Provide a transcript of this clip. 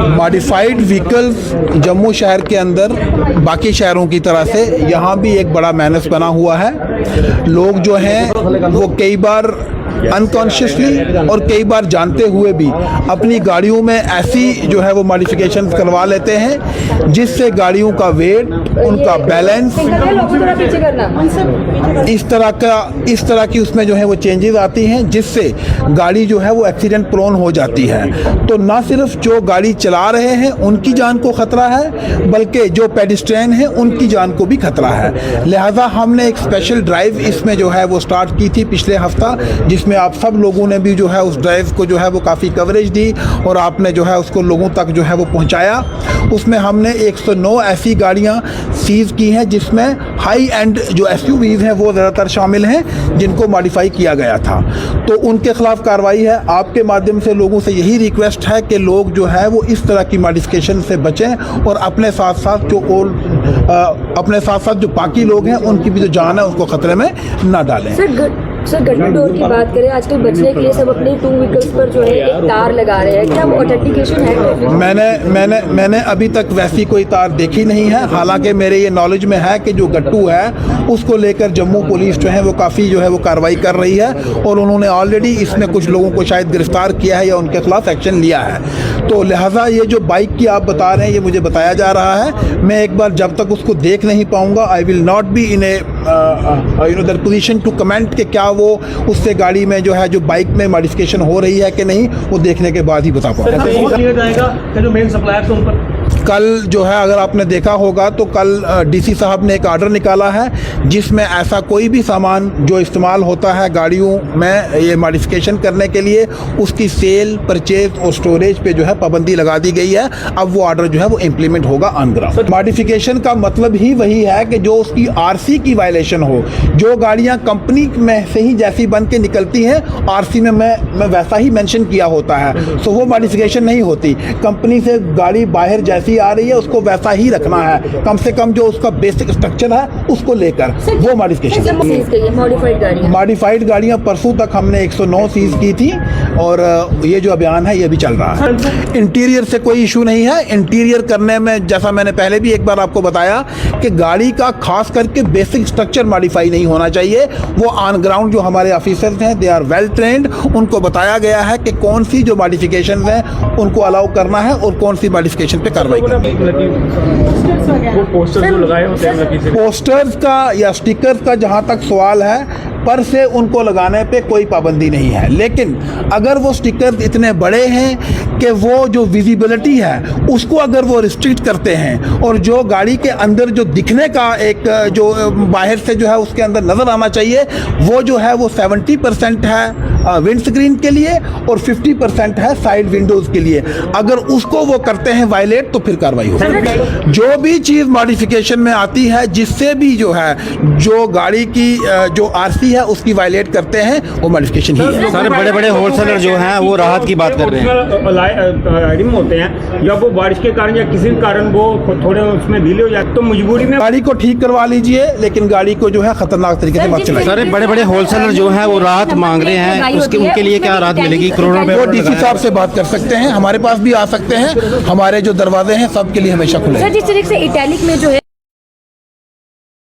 Modified vehicles Jammu शहर के अंदर बाकी शहरों की तरह से यहाँ भी एक बड़ा मैनस बना हुआ है। लोग जो हैं वो कई बार अनकॉन्शियसली और कई बार जानते हुए भी अपनी गाड़ियों में ऐसी जो है वो मॉडिफिकेशन करवा लेते हैं जिससे गाड़ियों का वेट, उनका बैलेंस इस तरह की उसमें जो है वो चेंजेस आती हैं जिससे गाड़ी जो है वो एक्सीडेंट प्रोन हो जाती है। तो ना सिर्फ जो गाड़ी चला रहे हैं उनकी जान को खतरा है, बल्कि जो पेडिस्ट्रियन हैं उनकी जान को भी खतरा है। लिहाजा हमने एक स्पेशल ड्राइव इसमें जो है वो स्टार्ट की थी पिछले हफ्ता, जिसमें आप सब लोगों ने भी जो है उस ड्राइव को जो है वो काफ़ी कवरेज दी और आपने जो है उसको लोगों तक जो है वो पहुंचाया। उसमें हमने 109 ऐसी गाड़ियां सीज की हैं जिसमें हाई एंड जो एसयूवीज हैं वो ज़्यादातर शामिल हैं जिनको मॉडिफाई किया गया था। तो उनके खिलाफ कार्रवाई है। आपके माध्यम से लोगों से यही रिक्वेस्ट है कि लोग जो है वो इस तरह की मॉडिफिकेशन से बचें और अपने साथ साथ जो बाकी लोग हैं उनकी भी जो जान है उसको खतरे में ना डालें। सर गटर डोर की बात करें, आजकल बचने के लिए सब अपने 2 व्हीकल्स पर जो है एक तार लगा रहे हैं, क्या वो ऑथेंटिकेशन है? मैंने अभी तक वैसी कोई तार देखी नहीं है। हालांकि मेरे ये नॉलेज में है कि जो गट्टू है उसको लेकर जम्मू पुलिस जो है वो काफ़ी जो है वो कार्रवाई कर रही है और उन्होंने ऑलरेडी इसमें कुछ लोगों को शायद गिरफ्तार किया है या उनके खिलाफ एक्शन लिया है। तो लिहाजा ये जो बाइक की आप बता रहे हैं ये मुझे बताया जा रहा है। मैं एक बार जब तक उसको देख नहीं पाऊँगा I will not be in a that position to comment कि क्या वो उससे गाड़ी में जो है जो बाइक में मॉडिफिकेशन हो रही है कि नहीं, वो देखने के बाद ही बता पाऊंगा। जो मेन सप्लायर्स हैं उन पर कल जो है अगर आपने देखा होगा तो कल डीसी साहब ने एक आर्डर निकाला है जिसमें ऐसा कोई भी सामान जो इस्तेमाल होता है गाड़ियों में ये मॉडिफिकेशन करने के लिए उसकी सेल, परचेज और स्टोरेज पे जो है पाबंदी लगा दी गई है। अब वो आर्डर जो है वो इम्प्लीमेंट होगा ऑन ग्राउंड। मॉडिफिकेशन का मतलब ही वही है कि जो उसकी आरसी की वायलेशन हो। जो गाड़ियाँ कंपनी में से ही जैसी बन के निकलती हैं आरसी में मैं वैसा ही मेंशन किया होता है, तो वो मॉडिफिकेशन नहीं होती। कंपनी से गाड़ी बाहर जैसी आ रही है उसको वैसा ही रखना है, कम से कम जो उसका बेसिक स्ट्रक्चर है उसको लेकर वो मॉडिफिकेशन। मॉडिफाइड गाड़ियां परसों तक हमने 109 सीज की थी और ये जो अभियान है ये भी चल रहा है। इंटीरियर से कोई इशू नहीं है। इंटीरियर करने में जैसा मैंने पहले भी एक बार आपको बताया कि गाड़ी का खास करके बेसिक स्ट्रक्चर मॉडिफाई नहीं होना चाहिए। वो ऑन ग्राउंड जो हमारे ऑफिसर्स हैं दे आर वेल ट्रेंड, उनको बताया गया है कि कौन सी जो मॉडिफिकेशन है उनको अलाउ करना है और कौन सी मॉडिफिकेशन पे कार्रवाई करनी है। वो पोस्टर्स जो लगाए होते हैं पोस्टर्स का या स्टिकर्स का जहां तक सवाल है पर से उनको लगाने पे कोई पाबंदी नहीं है, लेकिन अगर वो स्टिकर्स इतने बड़े हैं कि वो जो विजिबिलिटी है उसको अगर वो रिस्ट्रिक्ट करते हैं और जो गाड़ी के अंदर जो दिखने का एक जो बाहर से जो है उसके अंदर नज़र आना चाहिए वो जो है वो 70% है विंड स्क्रीन के लिए और 50% है साइड विंडोज़ के लिए। अगर उसको वो करते हैं वायलेट तो फिर कार्रवाई होगी। जो भी चीज़ मॉडिफिकेशन में आती है जिससे भी जो है जो गाड़ी की जो आरसी है उसकी वायलेट करते हैं वो मॉडिफिकेशन ही है। सारे बड़े बड़े होलसेलर जो हैं वो राहत की बात कर रहे हैं होते हैं या वो बारिश के कारण या किसी कारण वो थोड़े उसमें ढीले हो जाते तो मजबूरी में गाड़ी को ठीक करवा लीजिए, लेकिन गाड़ी को जो है खतरनाक तरीके से मत चलाइए। सारे बड़े बड़े होलसेलर जो हैं वो राहत मांग रहे हैं, उनके लिए क्या राहत मिलेगी? करोड़ों वो डीसी साहब से बात कर सकते हैं, हमारे पास भी आ सकते हैं। हमारे जो दरवाजे हैं सबके लिए हमेशा खुले हैं। सर जिस तरह से इटैलिक में जो है